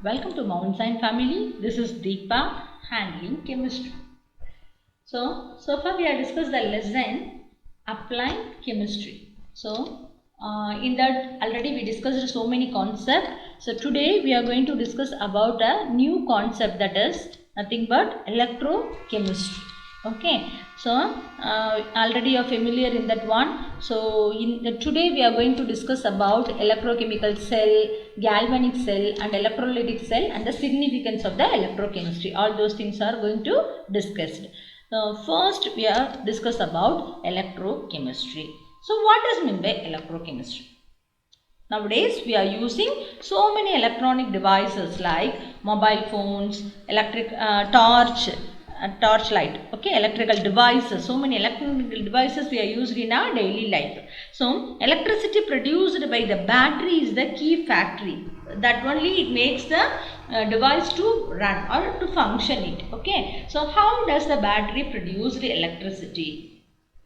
Welcome to Mount Science family. This is Deepa handling chemistry. So far we have discussed the lesson applying chemistry. In that already we discussed so many concepts. So today we are going to discuss about a new concept, that is nothing but electrochemistry. Okay, already you are familiar in that one. Today we are going to discuss about electrochemical cell, galvanic cell and electrolytic cell and the significance of the electrochemistry. All those things are going to discussed. First we are discuss about electrochemistry. So what is meant by electrochemistry? Nowadays we are using so many electronic devices like mobile phones, torch light, okay, electrical devices. So many electronic devices we are used in our daily life. So electricity produced by the battery is the key factory. That only it makes the device to run or to function it. Okay. So how does the battery produce the electricity?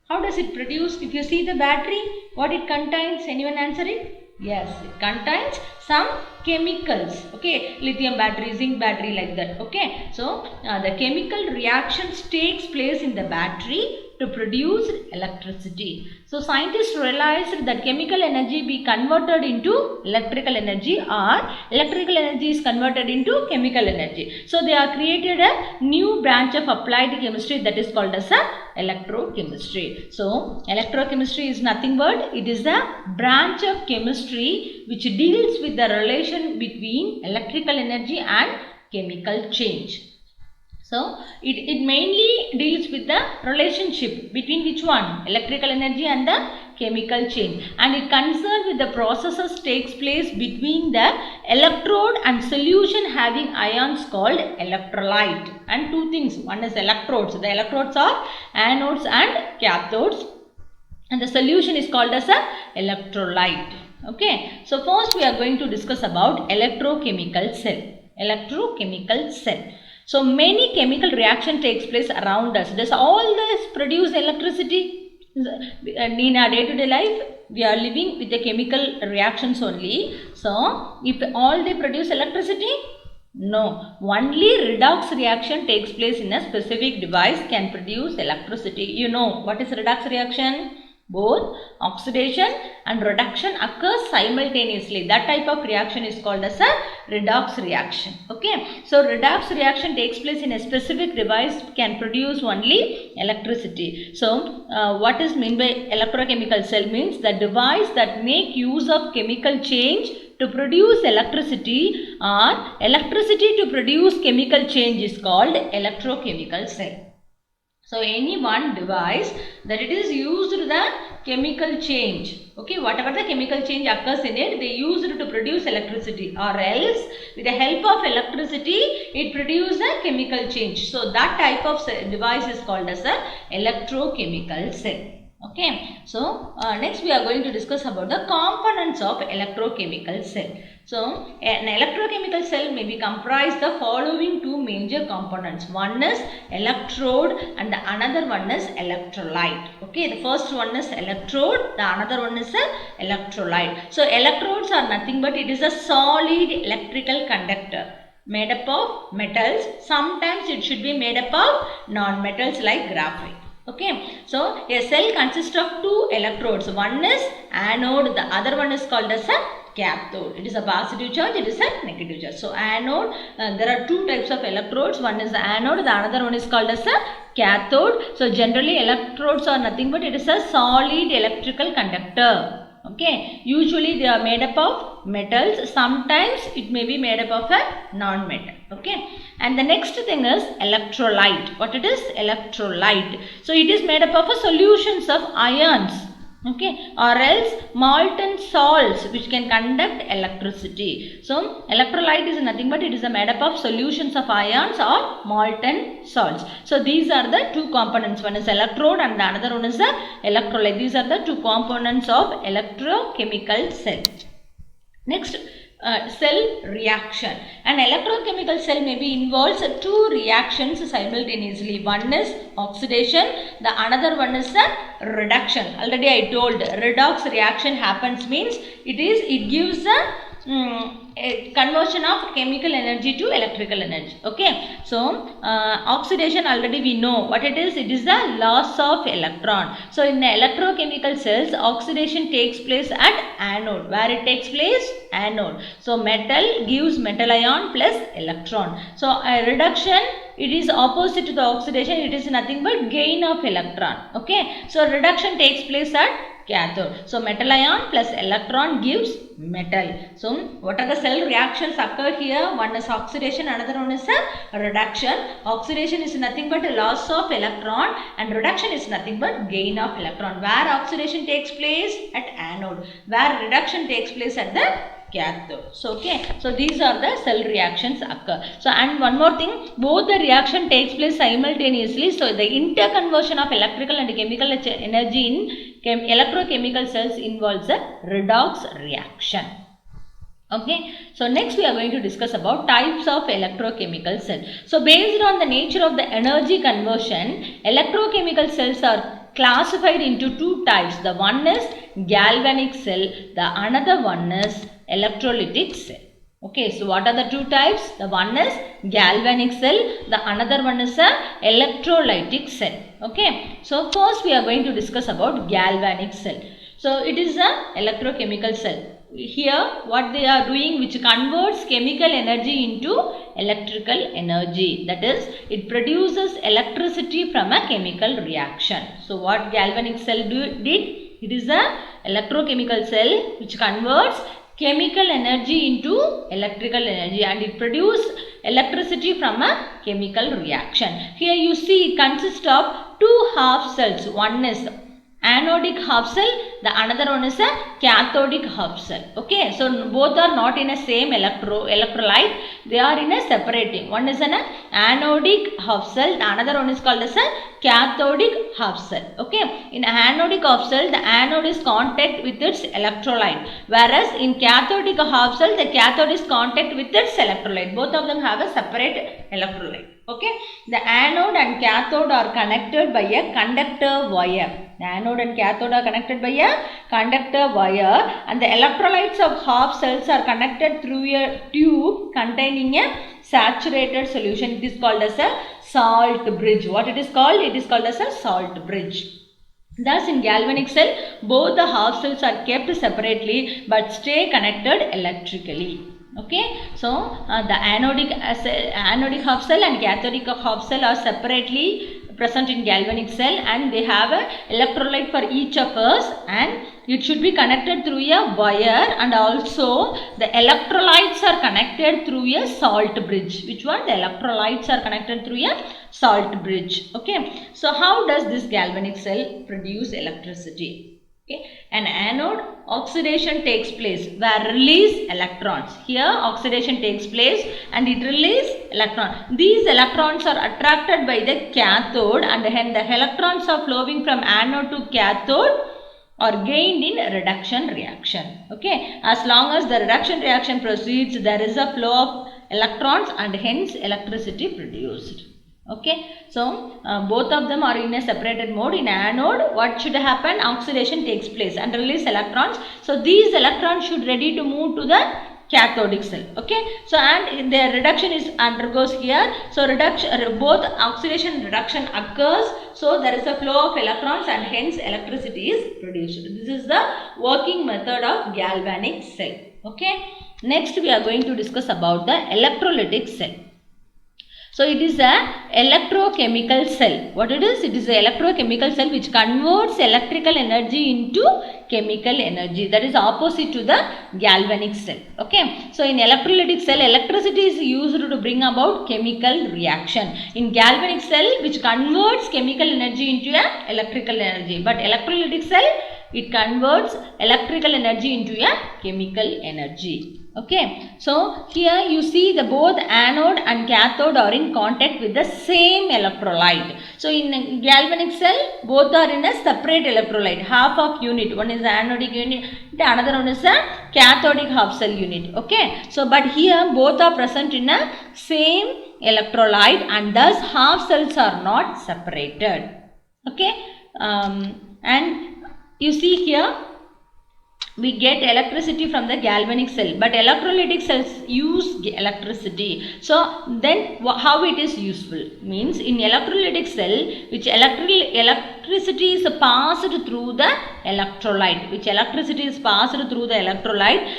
How does it produce? If you see the battery, what it contains? Anyone answer it? Yes, it contains some chemicals. Okay, lithium battery, zinc battery, like that. Okay, so the chemical reactions takes place in the battery to produce electricity. So scientists realized that chemical energy be converted into electrical energy, or electrical energy is converted into chemical energy. So they are created a new branch of applied chemistry, that is called as a electrochemistry. So electrochemistry is nothing but it is a branch of chemistry which deals with the relation between electrical energy and chemical change. So it mainly deals with the relationship between which one? Electrical energy and the chemical change, and it concerned with the processes takes place between the electrode and solution having ions called electrolyte. And two things, one is electrodes. The electrodes are anodes and cathodes, and the solution is called as a electrolyte. Okay, so first we are going to discuss about electrochemical cell. Electrochemical cell. So many chemical reaction takes place around us. Does all this produce electricity? In our day-to-day life, we are living with the chemical reactions only. So if all they produce electricity? No. Only redox reaction takes place in a specific device can produce electricity. You know what is redox reaction? Both oxidation and reduction occurs simultaneously. That type of reaction is called as a redox reaction. Okay. So redox reaction takes place in a specific device can produce only electricity. So what is meant by electrochemical cell? Means the device that make use of chemical change to produce electricity, or electricity to produce chemical change, is called electrochemical cell. So any one device that it is used the chemical change, okay, whatever the chemical change occurs in it, they use it to produce electricity, or else with the help of electricity it produces a chemical change. So that type of device is called as a electrochemical cell. Okay, so next we are going to discuss about the components of electrochemical cell. So an electrochemical cell may be comprised the following two major components. One is electrode and the another one is electrolyte. Okay, the first one is electrode, the another one is a electrolyte. So electrodes are nothing but it is a solid electrical conductor made up of metals. Sometimes it should be made up of non-metals like graphite. Okay, so a cell consists of two electrodes. One is anode, the other one is called as a cathode. It is a positive charge, it is a negative charge. So anode, there are two types of electrodes. One is the anode, the another one is called as a cathode. So generally electrodes are nothing but it is a solid electrical conductor. Okay, usually they are made up of metals. Sometimes it may be made up of a non-metal. Okay, and the next thing is electrolyte. What it is? Electrolyte. So it is made up of a solutions of ions. Okay, or else molten salts which can conduct electricity. So electrolyte is nothing but it is made up of solutions of ions or molten salts. So these are the two components. One is electrode and the another one is the electrolyte. These are the two components of electrochemical cell. Next, cell reaction. An electrochemical cell may be involves two reactions simultaneously. One is oxidation, the another one is a reduction. Already I told redox reaction happens means it gives a conversion of chemical energy to electrical energy. Okay, so oxidation already we know what it is. It is the loss of electron. So in the electrochemical cells, oxidation takes place at anode. Where it takes place? Anode. So metal gives metal ion plus electron. So a reduction, it is opposite to the oxidation. It is nothing but gain of electron. Okay, so reduction takes place at cathode. So metal ion plus electron gives metal. So what are the cell reactions occur here? One is oxidation, another one is a reduction. Oxidation is nothing but a loss of electron and reduction is nothing but gain of electron. Where oxidation takes place? At anode. Where reduction takes place? At the cathode. So okay, so these are the cell reactions occur. So and one more thing, both the reaction takes place simultaneously. So the interconversion of electrical and chemical energy in electrochemical cells involves a redox reaction. Okay, so next we are going to discuss about types of electrochemical cell. So based on the nature of the energy conversion, electrochemical cells are classified into two types. The one is galvanic cell, the another one is electrolytic cell. Okay, so what are the two types? The one is galvanic cell, the another one is a electrolytic cell. Okay, so first we are going to discuss about galvanic cell. So it is a electrochemical cell. Here what they are doing, which converts chemical energy into electrical energy, that is it produces electricity from a chemical reaction. So what galvanic cell did? It is a electrochemical cell which converts chemical energy into electrical energy and it produces electricity from a chemical reaction. Here you see it consists of two half cells. One is anodic half cell, the another one is a cathodic half cell. Okay, so both are not in a same electrolyte, they are in a separating. One is an anodic half cell, the another one is called as a cathodic half cell. Okay, in anodic half cell, the anode is contact with its electrolyte, whereas in cathodic half cell, the cathode is contact with its electrolyte. Both of them have a separate electrolyte. Okay, the anode and cathode are connected by a conductor wire. The anode and cathode are connected by a conductor wire and the electrolytes of half cells are connected through a tube containing a saturated solution. It is called as a salt bridge. What it is called? It is called as a salt bridge. Thus in galvanic cell, both the half cells are kept separately but stay connected electrically. Okay, so the anodic half cell and cathodic half cell are separately present in galvanic cell and they have a electrolyte for each of us and it should be connected through a wire and also the electrolytes are connected through a salt bridge. Which one? The electrolytes are connected through a salt bridge. Okay, so how does this galvanic cell produce electricity? Okay, an anode, oxidation takes place where release electrons. Here oxidation takes place and it releases electrons. These electrons are attracted by the cathode and hence the electrons are flowing from anode to cathode or gained in reduction reaction. Okay, as long as the reduction reaction proceeds, there is a flow of electrons and hence electricity produced. Okay, so both of them are in a separated mode. In anode, what should happen? Oxidation takes place and release electrons. So these electrons should ready to move to the cathodic cell. Okay, so and the reduction is undergoes here. So reduction, both oxidation and reduction occurs. So there is a flow of electrons and hence electricity is produced. This is the working method of galvanic cell. Okay, next we are going to discuss about the electrolytic cell. So it is a electrochemical cell. What it is? It is a electrochemical cell which converts electrical energy into chemical energy. That is opposite to the galvanic cell. Okay. So in electrolytic cell, electricity is used to bring about chemical reaction. In galvanic cell, which converts chemical energy into a electrical energy. But electrolytic cell, it converts electrical energy into a chemical energy. Okay, so here you see the both anode and cathode are in contact with the same electrolyte. So in galvanic cell, both are in a separate electrolyte, half of unit. One is the anodic unit, the another one is a cathodic half cell unit. Okay, so but here both are present in a same electrolyte and thus half cells are not separated. Okay, and you see here we get electricity from the galvanic cell, but electrolytic cells use electricity. So then how it is useful means, in electrolytic cell, which electricity is passed through the electrolyte,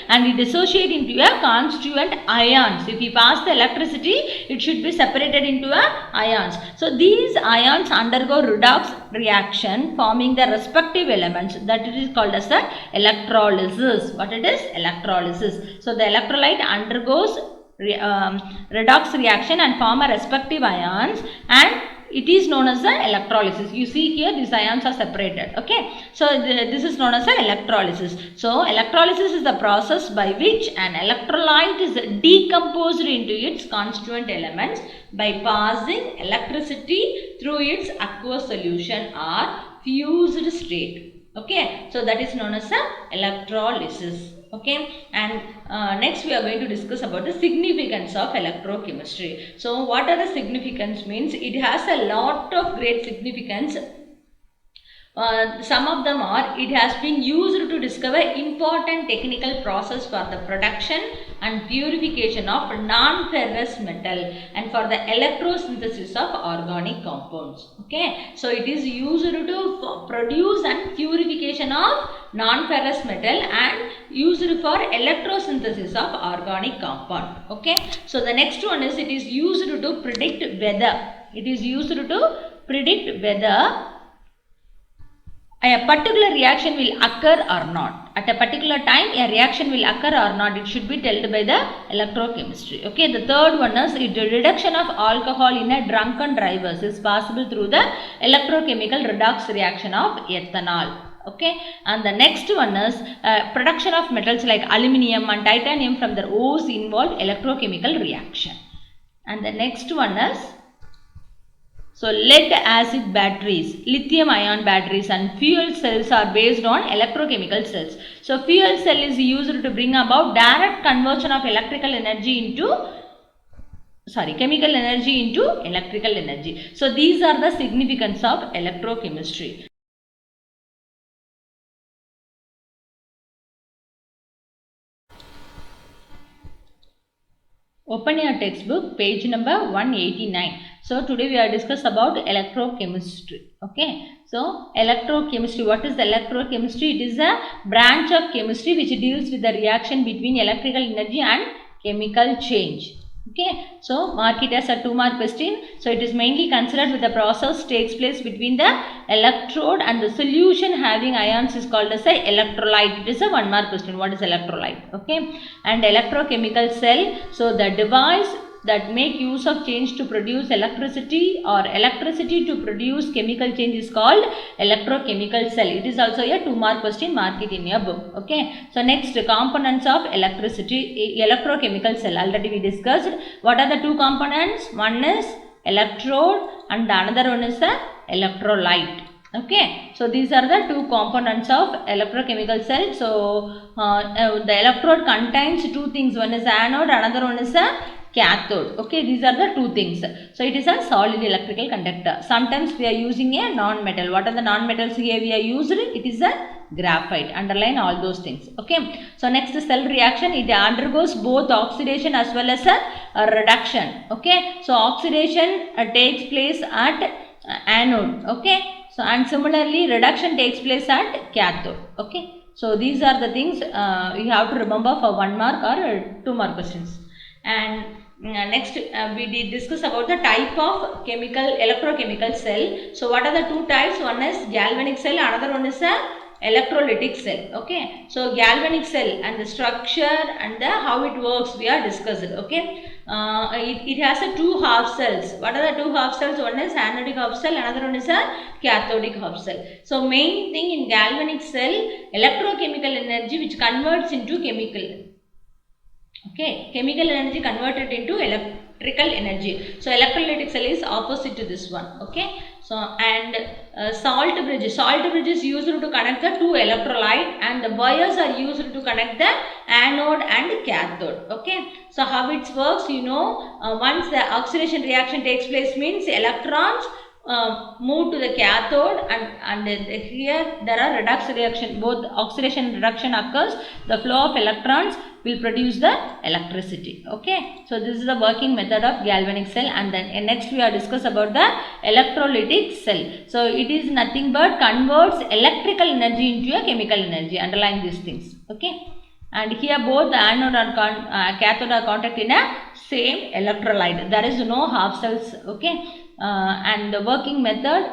and it dissociate into a constituent ions. If we pass the electricity, it should be separated into a ions. So these ions undergo redox reaction, forming the respective elements, that it is called as the electrolysis. What it is? Electrolysis. So the electrolyte undergoes redox reaction and form a respective ions, and it is known as the electrolysis. You see here, these ions are separated. Okay, so this is known as the electrolysis. So electrolysis is the process by which an electrolyte is decomposed into its constituent elements by passing electricity through its aqueous solution or fused state. Okay, so that is known as the electrolysis. Okay, and next we are going to discuss about the significance of electrochemistry. So what are the significance means? It has a lot of great significance. Some of them are, it has been used to discover important technical process for the production and purification of non-ferrous metal and for the electrosynthesis of organic compounds. Okay, so it is used to produce and purification of non-ferrous metal and used for electrosynthesis of organic compound. Okay, so the next one is, it is used to predict weather. A particular reaction will occur or not. At a particular time, a reaction will occur or not. It should be told by the electrochemistry. Okay, the third one is, the reduction of alcohol in a drunken drivers is possible through the electrochemical redox reaction of ethanol. Okay, and the next one is production of metals like aluminium and titanium from their ores involve electrochemical reaction. And the next one is, so lead acid batteries, lithium ion batteries and fuel cells are based on electrochemical cells. So fuel cell is used to bring about direct conversion of chemical energy into electrical energy. So these are the significance of electrochemistry. Open your textbook, page number 189. So today we are discuss about electrochemistry. Okay, so electrochemistry, what is the electrochemistry? It is a branch of chemistry which deals with the reaction between electrical energy and chemical change. Okay, so mark it as a 2-mark question. So it is mainly considered with the process takes place between the electrode and the solution having ions is called as a electrolyte. It is a 1-mark question. What is electrolyte? Okay, and electrochemical cell, so the device that make use of change to produce electricity or electricity to produce chemical change is called electrochemical cell. It is also a 2-mark question. Mark it in your book. Okay, so next, components of electrochemical cell. Already we discussed. What are the two components? One is electrode and the another one is the electrolyte. Okay, so these are the two components of electrochemical cell. So the electrode contains two things. One is anode, another one is a cathode. Okay, these are the two things. So it is a solid electrical conductor. Sometimes we are using a non-metal. What are the non-metals here we are used? It is a graphite. Underline all those things. Okay, so next, cell reaction. It undergoes both oxidation as well as a reduction. Okay, so oxidation takes place at anode. Okay, so and similarly reduction takes place at cathode. Okay, so these are the things you have to remember for 1-mark or 2-mark questions. And next we did discuss about the type of electrochemical cell. So what are the two types? One is galvanic cell, another one is a electrolytic cell. Okay, so galvanic cell and the structure and the how it works we are discussed. Okay, it has a 2 half cells. What are the 2 half cells? One is anodic half cell, another one is a cathodic half cell. So main thing in galvanic cell, electrochemical energy which converts into chemical. Okay, chemical energy converted into electrical energy. So electrolytic cell is opposite to this one. Okay, so and salt bridge is used to connect the two electrolyte, and the wires are used to connect the anode and cathode. Okay, so how it works, once the oxidation reaction takes place means electrons move to the cathode, and here there are redox reaction, both oxidation and reduction occurs. The flow of electrons will produce the electricity. Okay, so this is the working method of galvanic cell. And then next we are discuss about the electrolytic cell. So it is nothing but converts electrical energy into a chemical energy. Underline these things. Okay, and here both the anode and cathode are contact in a same electrolyte. There is no half cells. Okay, and the working method,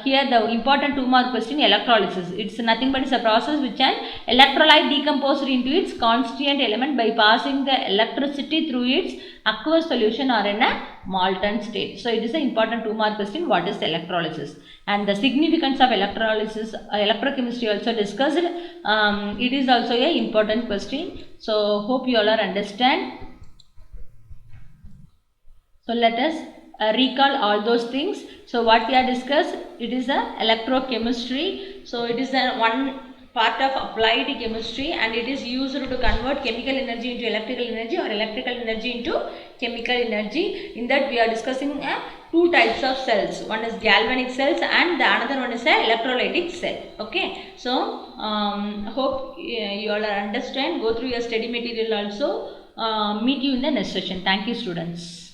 here the important 2-mark question, electrolysis. It's nothing but it's a process which an electrolyte decomposed into its constituent element by passing the electricity through its aqueous solution or in a molten state. So it is an important 2-mark question, what is electrolysis, and the significance of electrolysis, electrochemistry also discussed. It is also a important question. So hope you all are understand. So let us recall all those things. So what we have discussed, it is a electrochemistry. So it is a one part of applied chemistry, and it is used to convert chemical energy into electrical energy or electrical energy into chemical energy. In that we are discussing 2 types of cells. One is galvanic cells and the another one is a electrolytic cell. Okay, so hope you all are understand. Go through your study material also. Meet you in the next session. Thank you, students.